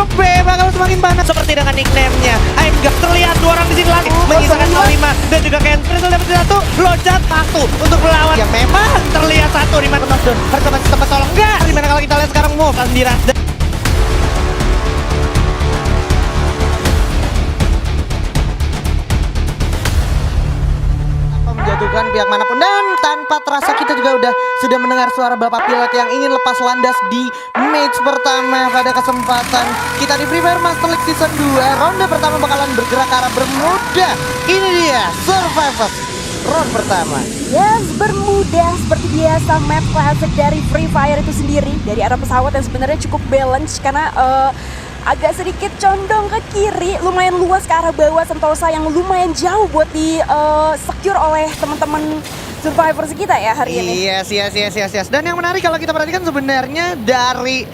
grup B bakal semakin panas seperti dengan nickname-nya. I'm Gak terlihat dua orang di sini lagi menyisakan 5 dan juga Ken Prince dapat satu, loncat satu untuk melawan yang memang terlihat satu di mana Knockdown harus masih sempat tolong enggak. Dimana kalau kita lihat sekarang move Andira menjatuhkan pihak manapun, dan tanpa terasa kita juga sudah mendengar suara bapak pilot yang ingin lepas landas di match pertama pada kesempatan kita di Free Fire Master League Season 2. Ronde pertama bakalan bergerak ke arah Bermuda. Ini dia Survivors round pertama. Yes, Bermuda seperti biasa map klasik dari Free Fire itu sendiri, dari arah pesawat yang sebenarnya cukup balance karena agak sedikit condong ke kiri, lumayan luas ke arah bawah Sentosa yang lumayan jauh buat di secure oleh teman-teman Survivors kita ya hari ini. Yes. Dan yang menarik kalau kita perhatikan sebenarnya dari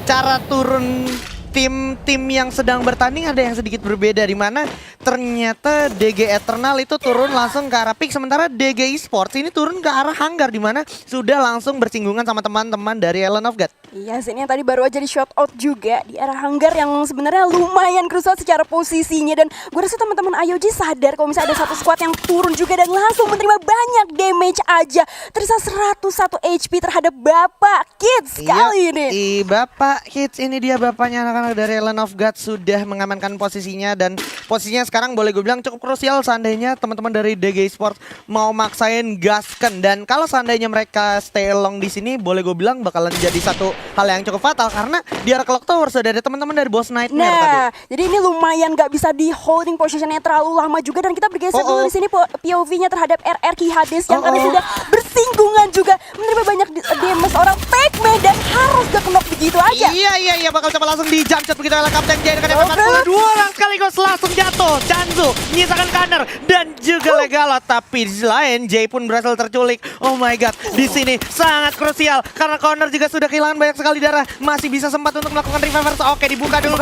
cara turun tim yang sedang bertanding ada yang sedikit berbeda, di mana ternyata DG Eternal itu turun langsung ke arah pick, sementara DG Esports ini turun ke arah Hanggar, di mana sudah langsung bersinggungan sama teman-teman dari Island of God. Iya, ini yang tadi baru aja di shout out juga di arah Hanggar yang sebenarnya lumayan krusial secara posisinya, dan gue rasa teman-teman IOG sadar kalau misalnya ada satu squad yang turun juga dan langsung menerima banyak damage aja. Tersisa 101 HP terhadap Bapak Kids kali ini. Bapak Kids ini dia bapaknya anak-anak dari Island of God sudah mengamankan posisinya, dan posisinya sekarang boleh gue bilang cukup krusial seandainya teman-teman dari DG Esports mau maksain gasken, dan kalau seandainya mereka stay along di sini boleh gue bilang bakalan jadi satu hal yang cukup fatal karena di arah Clock Tower sudah ada teman-teman dari Boss Nightmare tadi. Jadi ini lumayan gak bisa di holding positionnya terlalu lama juga, dan kita bergeser dulu di sini POV-nya terhadap RRQ Hades yang kami sudah bersinggungan juga menerima banyak damage orang Pac-Man dan harus gak knock begitu aja. Iya, bakal coba langsung di jump shot begitu oleh Kapten Jay dengan MP42 orang sekaligus langsung jatuh. Chanzu menyisakan Kanner dan juga Legalot, tapi di sisi lain Jay pun berhasil terculik. Oh my god, di sini sangat krusial karena Connor juga sudah kehilangan banyak sekali darah, masih bisa sempat untuk melakukan revival. Oke, dibuka dulu.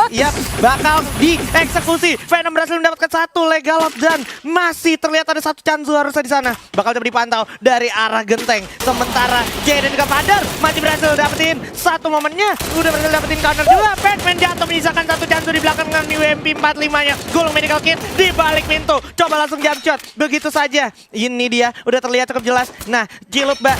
Yap, bakal dieksekusi. Venom berhasil mendapatkan satu Legalot dan masih terlihat ada satu Chanzu harusnya di sana. Bakal coba dipantau dari arah genteng. Sementara Jay dan juga Padar masih berhasil dapetin satu momennya. Udah berhasil dapetin counter juga. Batman jatuh menyisakan satu Chanzu di belakang dengan UMP 45-nya. Gulung medical kit di balik pintu. Coba langsung jump shot. Begitu saja. Ini dia udah terlihat cukup jelas. Nah, Cilukba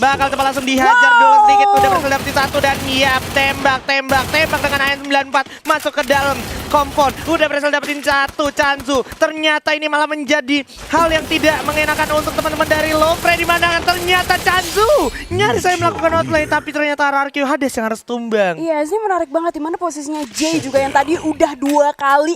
bakal coba langsung dihajar dulu sedikit. Udah berhasil dapetin satu dan yap, tembak dengan AN94 masuk ke dalam kompon. Udah berhasil dapetin satu Chanzu. Ternyata ini malah menjadi hal yang tidak mengenakan untuk teman-teman dari Lofre, di mana ternyata Chanzu nyaris saya melakukan outlay, tapi ternyata RRQ Hades yang harus tumbang. Iya sih, menarik banget di mana posisinya Jay juga yang tadi udah 2 kali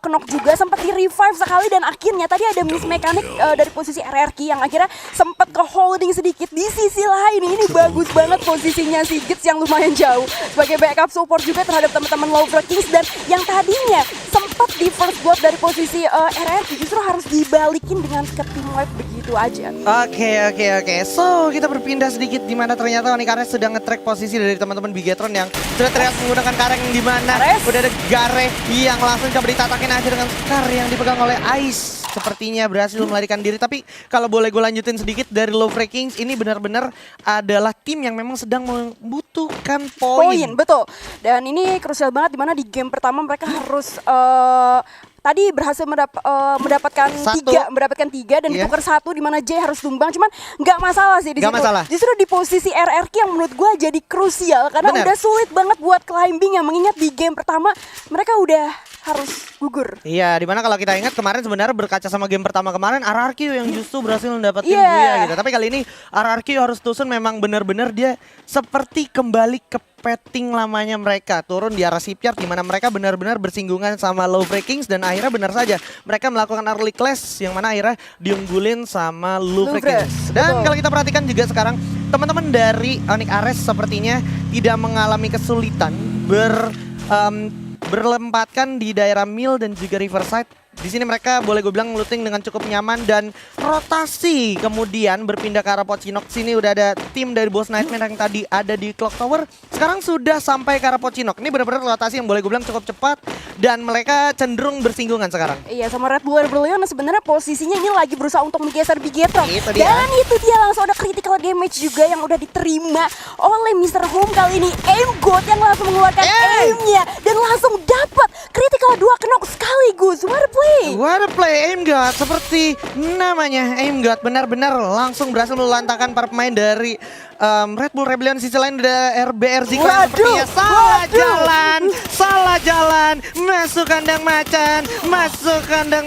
knock juga, sempat di revive sekali, dan akhirnya tadi ada miss mekanik dari posisi RRQ yang akhirnya sempat ke holding sedikit. Di sisi lain ini bagus banget posisinya si Gits yang lumayan jauh sebagai backup support juga terhadap teman-teman Lofre Kings, dan yang tadinya sempat di first blood dari posisi RRQ justru harus dibalikin dengan ke team wipe begitu aja. Oke. So, kita berpindah sedikit di mana ternyata Onikares sudah nge-track posisi dari teman-teman Bigetron yang sudah terlihat menggunakan kareng, di mana udah ada Gare yang langsung coba ditatakin aja dengan Scar yang dipegang oleh Ice. Sepertinya berhasil melarikan diri, tapi kalau boleh gue lanjutin sedikit dari Lofre Kings, ini benar-benar adalah tim yang memang sedang membutuhkan poin. Betul. Dan ini krusial banget di mana di game pertama mereka harus tadi berhasil mendapatkan tiga dan ditukar satu, di mana Jay harus tumbang. Cuman nggak masalah sih di situ. Justru di posisi RRQ yang menurut gue jadi krusial karena udah sulit banget buat climbing, yang mengingat di game pertama mereka udah harus gugur. Iya, dimana kalau kita ingat kemarin sebenarnya berkaca sama game pertama kemarin RRQ yang justru berhasil mendapatkan buya gitu. Tapi kali ini RRQ harus tusun, memang benar-benar dia seperti kembali ke petting lamanya mereka, turun di arah shipyard, di mana mereka benar-benar bersinggungan sama Lofre Kings, dan akhirnya benar saja mereka melakukan early clash yang mana akhirnya diunggulin sama Lofre Kings. Dan kalau kita perhatikan juga sekarang teman-teman dari Onyx Ares sepertinya tidak mengalami kesulitan berlempatkan di daerah Mill dan juga Riverside Di sini mereka boleh gue bilang looting dengan cukup nyaman dan rotasi. Kemudian berpindah ke arah Pochinok. Sini udah ada tim dari Boss Nightmare yang tadi ada di Clock Tower. Sekarang sudah sampai ke arah Pochinok. Ini benar-benar rotasi yang boleh gue bilang cukup cepat dan mereka cenderung bersinggungan sekarang. Iya, sama Red Bull Rebellion sebenarnya posisinya ini lagi berusaha untuk menggeser Bigetron. Itu dia. Dan itu dia langsung ada critical damage juga yang udah diterima oleh Mr. Home kali ini. Aim God yang langsung mengeluarkan aimnya dan langsung dapat critical 2 knock sekaligus. What a play! What a play, Aim God. Seperti namanya, Aim God benar-benar langsung berhasil meluantakan para pemain dari Red Bull Rebellion. Sisi lain ada RBR Zico yang sepertinya salah jalan, masuk kandang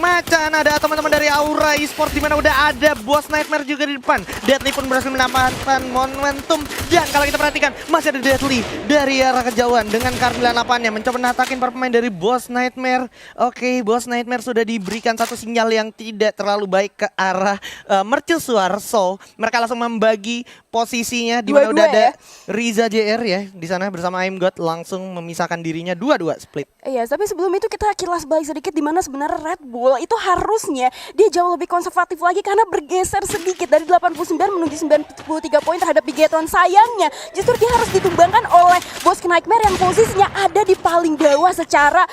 macan, ada teman-teman dari Aura Esports di mana udah ada Boss Nightmare juga di depan. Deadly pun berhasil mendapatkan momentum dan kalau kita perhatikan masih ada Deadly dari arah kejauhan dengan Kar98-nya mencoba natakin para pemain dari Boss Nightmare. Oke, Boss Nightmare sudah diberikan satu sinyal yang tidak terlalu baik ke arah mercusuar, so mereka langsung membagi posisinya di mana udah ada Riza JR ya di sana bersama Aim God langsung memisahkan dirinya 2-2 split. Iya, tapi sebelum itu kita kilas balik sedikit di mana sebenarnya Red Bull itu harusnya dia jauh lebih konservatif lagi karena bergeser sedikit dari 89 menuju 93 poin terhadap Bigetron. Sayangnya justru dia harus ditumbangkan oleh Boss Nightmare yang posisinya ada di paling bawah secara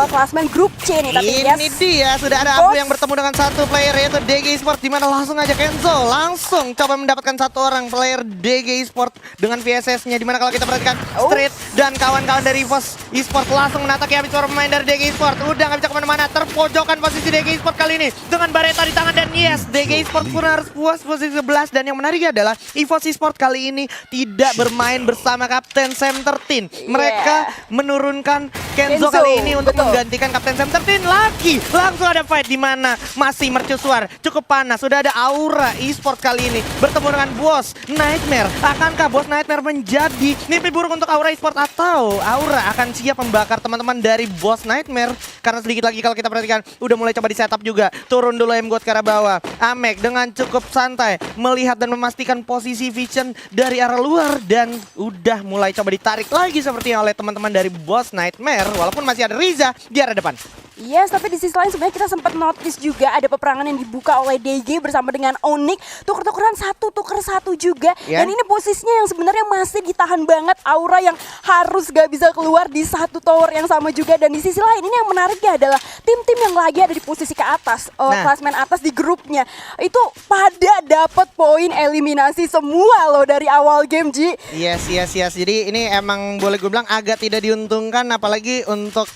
klasmen grup C nih. Tapi ini dia sudah ada Abu yang bertemu dengan satu player yaitu DG Esports di mana langsung aja Kenzo langsung coba mendapatkan satu orang player DG Esports dengan VSS-nya di mana kalau kita perhatikan Street dan kawan-kawan dari EVOS Esports langsung menataki habis para pemain dari DG Esports. Udah nggak bisa kemana-mana, terpojokan posisi DG Esports kali ini dengan Bareta di tangan dan yes, DG Esports pun harus puas posisi 11 dan yang menariknya adalah EVOS Esports kali ini tidak bermain bersama Kapten Sam 13. Mereka menurunkan Kenzo kali ini untuk menggantikan Kapten Sam 13 lagi. Langsung ada fight di mana masih mercusuar, cukup panas. Sudah ada Aura Esports kali ini bertemu dengan Boss Nightmare. Akankah Boss Nightmare menjadi mimpi buruk untuk Aura Esports atau Aura akan siap membakar teman-teman dari Boss Nightmare? Karena sedikit lagi kalau kita perhatikan udah mulai coba di setup juga. Turun dulu Aim God ke arah bawah. Amek dengan cukup santai melihat dan memastikan posisi Vision dari arah luar dan udah mulai coba ditarik lagi sepertinya oleh teman-teman dari Boss Nightmare walaupun masih ada Riza di arah depan. Yes, tapi di sisi lain sebenarnya kita sempat notice juga ada peperangan yang dibuka oleh DG bersama dengan Onyx. Tuker-tukeran tuker satu juga. Dan ini posisinya yang sebenarnya masih ditahan banget. Aura yang harus gak bisa keluar di satu tower yang sama juga. Dan di sisi lain ini yang menariknya adalah tim-tim yang lagi ada di posisi ke atas. Klasmen atas di grupnya. Itu pada dapat poin eliminasi semua loh dari awal game, Ji. Yes. Jadi ini emang boleh gue bilang agak tidak diuntungkan apalagi untuk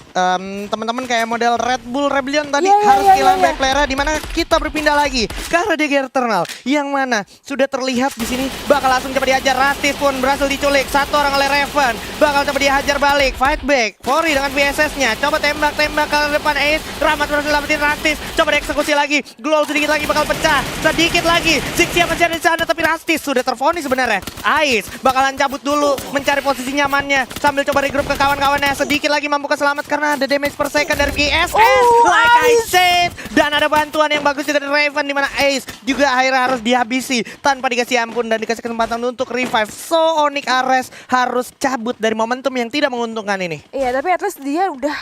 teman-teman kayak model Red Bull Rebellion tadi harus kehilangan back player di mana kita berpindah lagi ke arah DG Eternal yang mana sudah terlihat di sini bakal langsung coba dihajar. Rastis pun berhasil diculik satu orang oleh Raven, bakal coba dihajar balik, fight back Fori dengan VSS-nya coba tembak ke depan Ace. Rahmat berhasil dapetin Rastis, coba dieksekusi lagi, Glow sedikit lagi bakal pecah, sedikit lagi Zixia masih ada di sana tapi Rastis sudah terfoni sebenarnya. Ace bakalan cabut dulu mencari posisi nyamannya sambil coba regroup ke kawan-kawannya, sedikit lagi mampu keselamat karena ada damage per second dari GSS. Like I said, dan ada bantuan yang bagus juga dari Raven di mana Ace juga akhirnya harus dihabisi tanpa dikasih ampun dan dikasih kesempatan untuk revive. So Onyx Ares harus cabut dari momentum yang tidak menguntungkan ini. Iya, tapi at least dia udah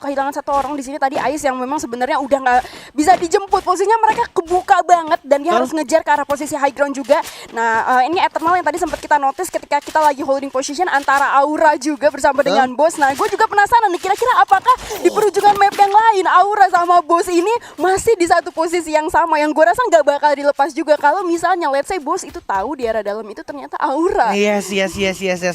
kehilangan satu orang di sini tadi Ace yang memang sebenarnya udah nggak bisa dijemput. Posisinya mereka kebuka banget dan dia harus ngejar ke arah posisi high ground juga. Nah, ini Eternal yang tadi sempat kita notice ketika kita lagi holding position antara Aura juga bersama dengan Boss. Nah, gue juga penasaran nih kira-kira apakah di perujungan map yang lain Aura sama Boss ini masih di satu posisi yang sama yang gue rasa nggak bakal dilepas juga kalau misalnya let's say Boss itu tahu di arah dalam itu ternyata Aura. Yes.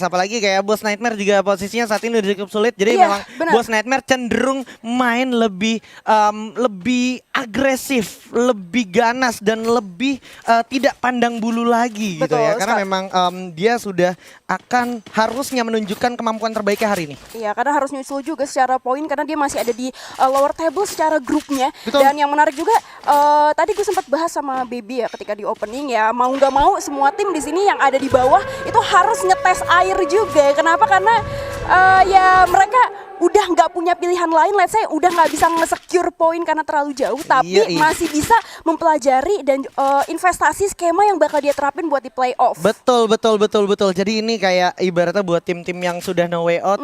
Apalagi kayak Boss Nightmare juga posisinya saat ini udah cukup sulit. Jadi memang Boss Nightmare cenderung main lebih agresif, lebih ganas dan lebih tidak pandang bulu lagi. Betul, gitu ya. Karena memang dia sudah akan harusnya menunjukkan kemampuan terbaiknya hari ini. Iya, karena harus nyusul juga secara poin karena dia masih ada di lower table secara grupnya. Betul. Dan yang menarik juga tadi gue sempat bahas sama Baby ya ketika di opening ya, mau nggak mau semua tim di sini yang ada di bawah itu harus ngetes air juga. Kenapa? Karena ya mereka udah nggak punya pilihan lain, let's say udah nggak bisa nge-secure poin karena terlalu jauh, tapi Iya. masih bisa mempelajari dan investasi skema yang bakal dia terapin buat di playoff. Betul. Jadi ini kayak ibaratnya buat tim-tim yang sudah no way out,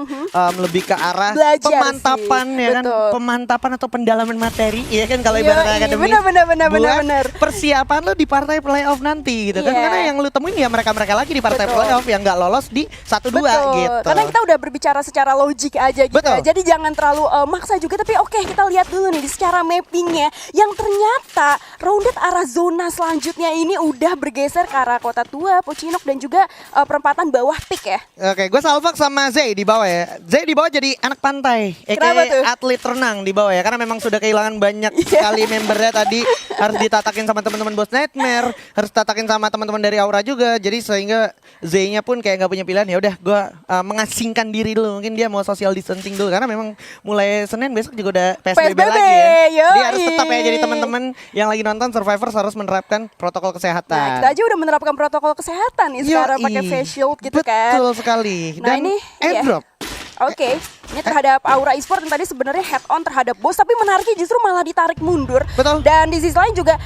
lebih ke arah Belajar pemantapan sih, ya kan, betul. Pemantapan atau pendalaman materi, ya kan kalau Iya, ibaratnya iya, akademi. benar. Buat persiapan lo di partai playoff nanti gitu kan, Iya. karena yang lu temuin ya mereka-mereka lagi di partai Betul. playoff yang nggak lolos di 1-2 gitu. Karena kita udah berbicara secara logik aja gitu. Betul. Jadi jangan terlalu maksa juga, tapi oke, kita lihat dulu nih di secara mappingnya yang ternyata rounded arah zona selanjutnya ini udah bergeser ke arah kota tua, Pocinok dan juga perempatan bawah pick ya. Oke, gue Salvax sama Zay di bawah ya. Zay di bawah jadi anak pantai, Kenapa tuh? atlet renang di bawah ya, karena memang sudah kehilangan banyak sekali membernya tadi, harus ditatakin sama teman-teman Boss Nightmare, harus ditatakin sama teman-teman dari Aura juga, jadi sehingga Zay-nya pun kayak nggak punya pilihan, ya udah gue mengasingkan diri dulu, mungkin dia mau social distancing dulu, karena memang mulai Senin besok juga udah PSBB lagi ya. yoi. Dia harus tetap ya jadi teman-teman yang lagi nonton Survivors harus menerapkan protokol kesehatan. Nah, kita aja udah menerapkan protokol kesehatan nih sekarang Yoi. pakai face shield gitu kan. Betul sekali. Nah, Dan ini, airdrop. Oke, ini terhadap Aura Esports yang tadi sebenarnya head on terhadap Boss, tapi menariknya justru malah ditarik mundur. Betul. Dan di sisi lain juga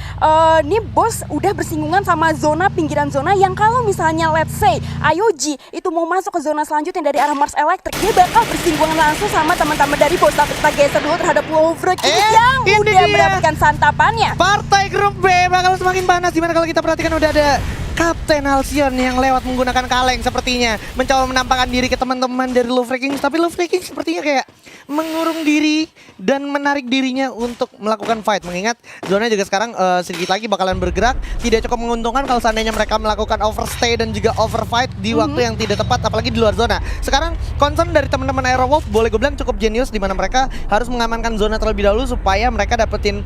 ini Boss udah bersinggungan sama zona pinggiran zona yang kalau misalnya let's say IOG itu mau masuk ke zona selanjutnya dari arah Mars Electric, dia bakal bersinggungan langsung sama teman-teman dari Boss. Tapi kita geser dulu terhadap Wolfrek yang ini udah dia. mendapatkan santapannya. Partai grup B bakal semakin panas, dimana kalau kita perhatikan udah ada Kapten Halcyon yang lewat menggunakan kaleng sepertinya mencoba menampakkan diri ke teman-teman dari Love Kings, tapi Love Kings sepertinya kayak mengurung diri dan menarik dirinya untuk melakukan fight, mengingat zona juga sekarang sedikit lagi bakalan bergerak, tidak cukup menguntungkan kalau seandainya mereka melakukan overstay dan juga overfight di waktu yang tidak tepat, apalagi di luar zona. Sekarang concern dari teman-teman Aerowolf boleh gue bilang cukup jenius, di mana mereka harus mengamankan zona terlebih dahulu supaya mereka dapetin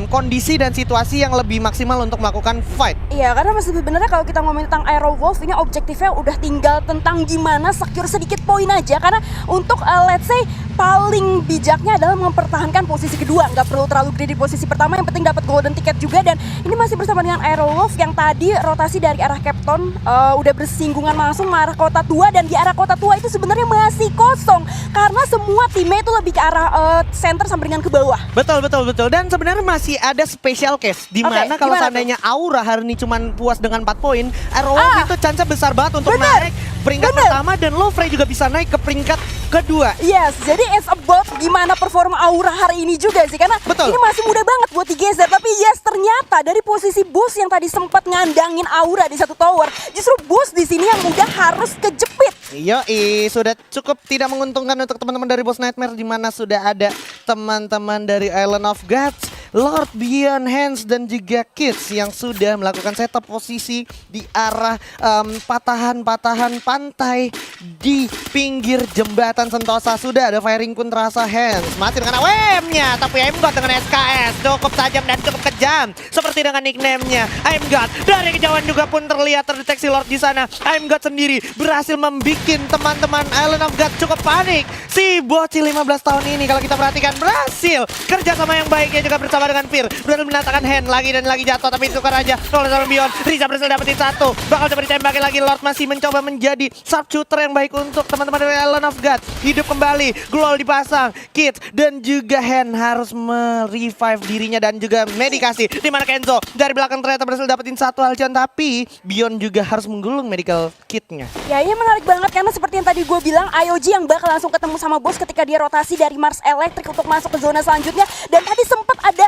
kondisi dan situasi yang lebih maksimal untuk melakukan fight. Iya, karena masih sebenarnya kalau kita ngomongin tentang Aerowolf ini objektifnya udah tinggal tentang gimana secure sedikit poin aja, karena untuk let's say paling bijaknya adalah mempertahankan posisi kedua, nggak perlu terlalu gede di posisi pertama, yang penting dapat golden ticket juga. Dan ini masih bersama dengan Aerowolf yang tadi rotasi dari arah Capton udah bersinggungan langsung ke arah kota tua, dan di arah kota tua itu sebenarnya masih kosong karena semua timnya itu lebih ke arah center sampai dengan ke bawah. Betul. Dan sebenarnya masih ada special case di mana kalau gimana seandainya Aura hari ini cuman puas dengan 4 poin, Aerowolf itu chance besar banget untuk Bener. naik peringkat pertama, dan Lovre juga bisa naik ke peringkat kedua. Yes, jadi it's about gimana performa Aura hari ini juga sih, karena Betul. ini masih muda banget buat digeser. Tapi yes, ternyata dari posisi Boss yang tadi sempat ngandangin Aura di satu tower, justru Boss di sini yang udah harus kejepit. Yoi, sudah cukup tidak menguntungkan untuk teman-teman dari Boss Nightmare, di mana sudah ada teman-teman dari Island of Gods, Lord Beyond Hands dan juga Kids yang sudah melakukan setup posisi di arah patahan-patahan pantai di pinggir jembatan Sentosa. Sudah ada firing pun terasa, Hands mati dengan AWM-nya, tapi Aimgod dengan SKS cukup tajam dan cukup kejam seperti dengan nickname-nya. Aimgod dari kejauhan juga pun terlihat terdeteksi Lord di sana. Aimgod sendiri berhasil membuat teman-teman Island of God cukup panik. Si bocil 15 tahun ini kalau kita perhatikan berhasil kerjasama yang baiknya juga bersama dengan Fir, berhasil menatakan hand lagi dan lagi jatuh, tapi tukar aja oleh sama Beyond. Riza berhasil dapetin satu, bakal coba ditembakin lagi. Lord masih mencoba menjadi sharpshooter yang baik untuk teman-teman dari Island of God. Hidup kembali, Glol dipasang, Kids dan juga Hand harus merevive dirinya dan juga medikasi, di mana Kenzo dari belakang ternyata berhasil dapetin satu Halcyon, tapi Beyond juga harus menggulung medical kitnya. Ya, ini menarik banget karena seperti yang tadi gue bilang, IOG yang bakal langsung ketemu sama Boss ketika dia rotasi dari Mars Electric untuk masuk ke zona selanjutnya. Dan tadi sempat ada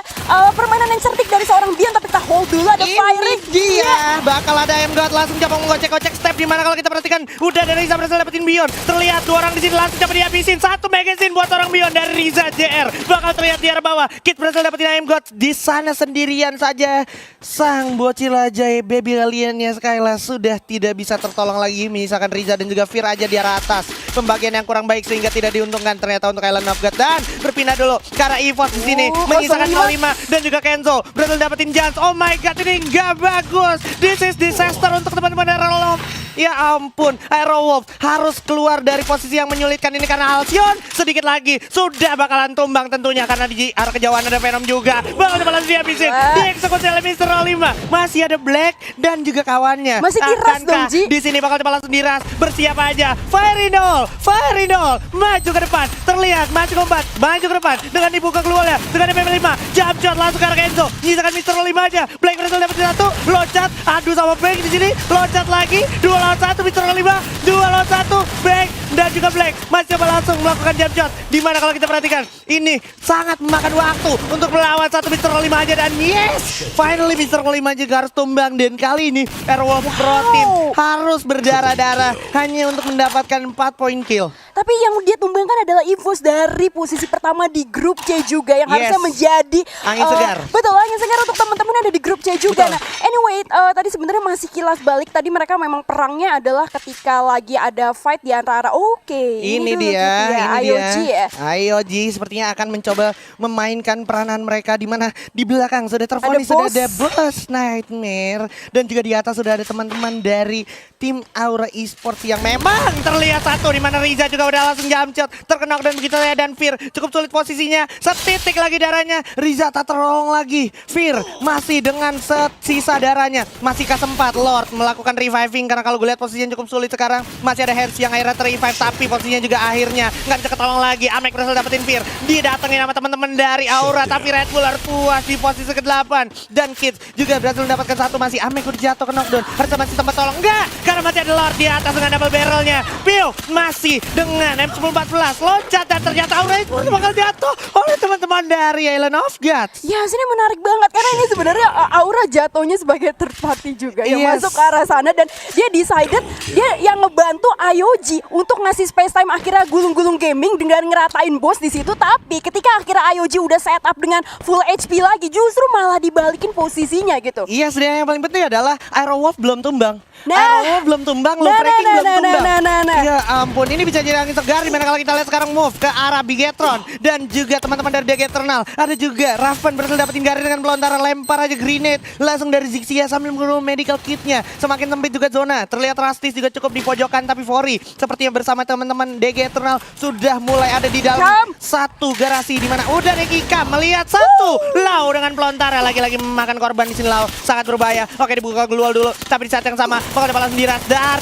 permainan yang cerdik dari seorang Beyond, tapi kita hold dulu, ada firing. Dia bakal ada Aimgod langsung coba menggocek-gocek step, di mana kalau kita perhatikan udah dari Riza berhasil dapetin Beyond. Terlihat dua orang di sini langsung coba dihabisin, satu magazine buat orang Beyond dari Riza JR. Bakal terlihat di arah bawah. Kid berhasil dapetin Aimgod di sana sendirian saja. Sang bocil ajaib baby aliennya Skyla sudah tidak bisa tertolong lagi, misalkan Riza dan juga Fir aja di arah atas. Pembagian yang kurang baik sehingga tidak diuntungkan ternyata untuk Island of God, dan berpindah dulu ke arah EVOS di sini, menyisakan 05 dan juga Kenzo berhasil dapetin Jans. Oh my god, ini nggak bagus. This is disaster untuk teman-teman dari Love Ya ampun, Aerowolf harus keluar dari posisi yang menyulitkan ini karena Halcyon sedikit lagi sudah bakalan tumbang tentunya karena di arah kejauhan ada Venom juga. Bakal balas dihabisin. Dieksekusi oleh Mr. 5. Masih ada Black dan juga kawannya. Masih diras dong, Ji. Di sini bakal langsung diras. Bersiap aja. Firinol, maju ke depan. Terlihat maju kombat, maju ke depan dengan dibuka keluarnya dengan MP5. Jump shot langsung ke arah Kenzo. Nyisakan Mr. 5 aja. Black berhasil dapat satu. Loncat, adu sama Black di sini. Loncat lagi. 2 lawan 1 Mr. 5. 2 lawan 1 Black dan juga Black masih coba langsung melakukan jump shot. Dimana kalau kita perhatikan ini sangat memakan waktu untuk melawan satu Mr. 5 aja dan yes, finally Mr. 5 juga harus tumbang dan kali ini Aerowolf Pro Team harus berdarah-darah hanya untuk mendapatkan 4 poin kill. Tapi yang dia tumbangkan adalah Evos dari posisi pertama di grup C juga yang harusnya menjadi angin segar. Betul, angin segar untuk teman-teman yang ada di grup C juga. Betul. Nah, anyway, tadi sebenarnya masih kilas balik. Tadi mereka memang perangnya adalah ketika lagi ada fight di antara ini dia IOG ya. IOG sepertinya akan mencoba memainkan peranan mereka di mana di belakang sudah terfonis sudah ada Boss Nightmare dan juga di atas sudah ada teman-teman dari tim Aura Esports yang memang terlihat satu di mana Riza juga udah langsung jump shot terkenok dan begitu ya dan Fear cukup sulit posisinya setitik lagi darahnya Riza tak terolong lagi Fear masih dengan sisa darahnya masihkah sempat Lord melakukan reviving karena kalau gue lihat posisinya cukup sulit sekarang masih ada Hertz yang akhirnya ter-revive tapi posisinya juga akhirnya nggak bisa ketolong lagi Amek berhasil dapetin Fear didatengin sama teman-teman dari Aura tapi Red Bull harus puas di posisi ke-8 dan Kids juga berhasil mendapatkan satu masih Amek udah jatuh ke knockdown harusnya masih tempat tolong enggak karena masih ada Lord di atas dengan double barrelnya Pio masih dengan M1014 loncat dan ternyata Aura itu bakal jatuh oleh teman-teman dari Island of Gods. Ya sini menarik banget karena ini sebenarnya Aura jatuhnya sebagai third party juga yang masuk ke arah sana dan dia decided dia yang ngebantu IOG untuk ngasih space time akhirnya gulung-gulung gaming dengan ngeratain bos di situ tapi ketika akhirnya IOG udah set up dengan full HP lagi justru malah dibalikin posisinya gitu. Iya, sebenarnya yang paling penting adalah Aerowolf belum tumbang. Nah. Aerowolf belum tumbang, Low Breaking belum tumbang. Ya ampun, ini bisa jadi angin segar dimana kalau kita lihat sekarang move ke arah Bigetron dan juga teman-teman dari DG Eternal. Ada juga Raven berhasil dapetin Gary dengan pelontaran lempar aja grenade langsung dari Zixia sambil menggunakan medical kitnya. Semakin sempit juga zona. Terlihat Rastis juga cukup di pojokan tapi Fori sepertinya bersama teman-teman DG Eternal sudah mulai ada di dalam satu garasi di mana udah Nekika melihat satu Lau dengan pelontaran lagi-lagi memakan korban di sini Lau sangat berbahaya. Oke, dibuka glual dulu tapi di saat yang sama bakal ada balas diras dar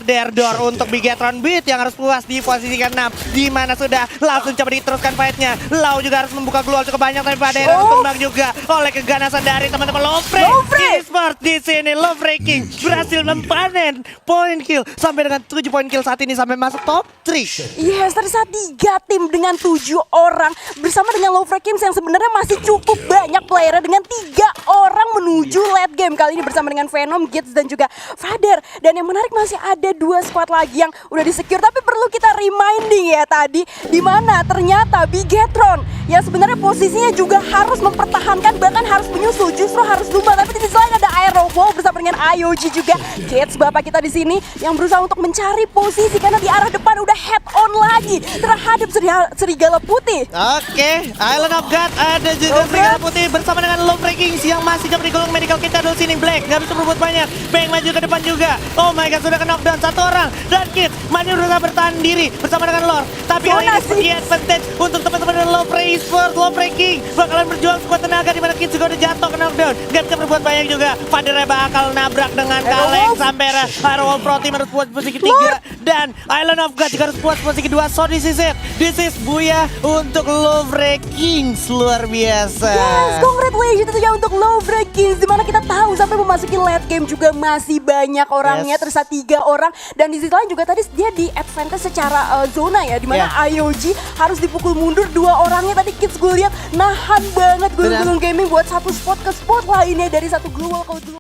der dor untuk Bigetron Beat yang harus puas di posisi ke-6 di mana sudah langsung coba diteruskan fight-nya. Lau juga harus membuka glual cukup banyak tapi pada akhirnya tumbang juga oleh keganasan dari teman-teman Lovre. Esports di sini Lovre King berhasil mempanen poin kill sampai dengan 7 poin kill saat ini sampai masuk top 3. Yes, tersisa 3 tim dengan 7 orang bersama dengan Lovre Kings yang sebenarnya masih cukup banyak playernya dengan 3 orang menuju late game kali ini bersama dengan Venom, Gits dan juga Vader. Dan yang menarik masih ada 2 squad lagi yang udah di-secure tapi perlu kita reminding ya tadi di mana ternyata Bigetron yang sebenarnya posisinya juga harus mempertahankan bahkan harus menyusul justru harus tumbang tapi di sisi lain ada Aerowolf bersama dengan IOG juga Gits bapak kita di sini yang berusaha untuk mencari posisi karena di arah depan udah head on lagi terhadap serigala putih. Oke, Island of God ada juga serigala putih bersama dengan Lovre Kings yang masih coba digulung medical kita dulu sini. Black nggak bisa berbuat banyak. Bang maju ke depan juga. Oh my god, sudah ke knockdown satu orang dan Kids masih berusaha bertahan diri bersama dengan Lord. Tapi kali ini punya advantage untuk teman-teman dari Lovre Esports. Lovre King bakalan berjuang sekuat tenaga di mana Kids juga udah jatuh ke knockdown. Nggak bisa berbuat banyak juga. Vadernya bakal nabrak dengan Kaleng sampai Aerowolf Pro Team harus puas posisi ketiga dan Island of God juga harus puas posisi kedua. So this is it. This is Buya untuk Lovre Kings luar biasa. Yes, congratulations itu ya untuk Lovre Kings dimana kita tahu sampai memasuki late game juga masih banyak orangnya tersisa 3 orang dan di sisi lain juga tadi dia di advantage secara zona ya dimana IOG harus dipukul mundur 2 orangnya tadi Kids gue lihat nahan banget gulung-gulung gaming buat satu spot ke spot lainnya dari satu global ke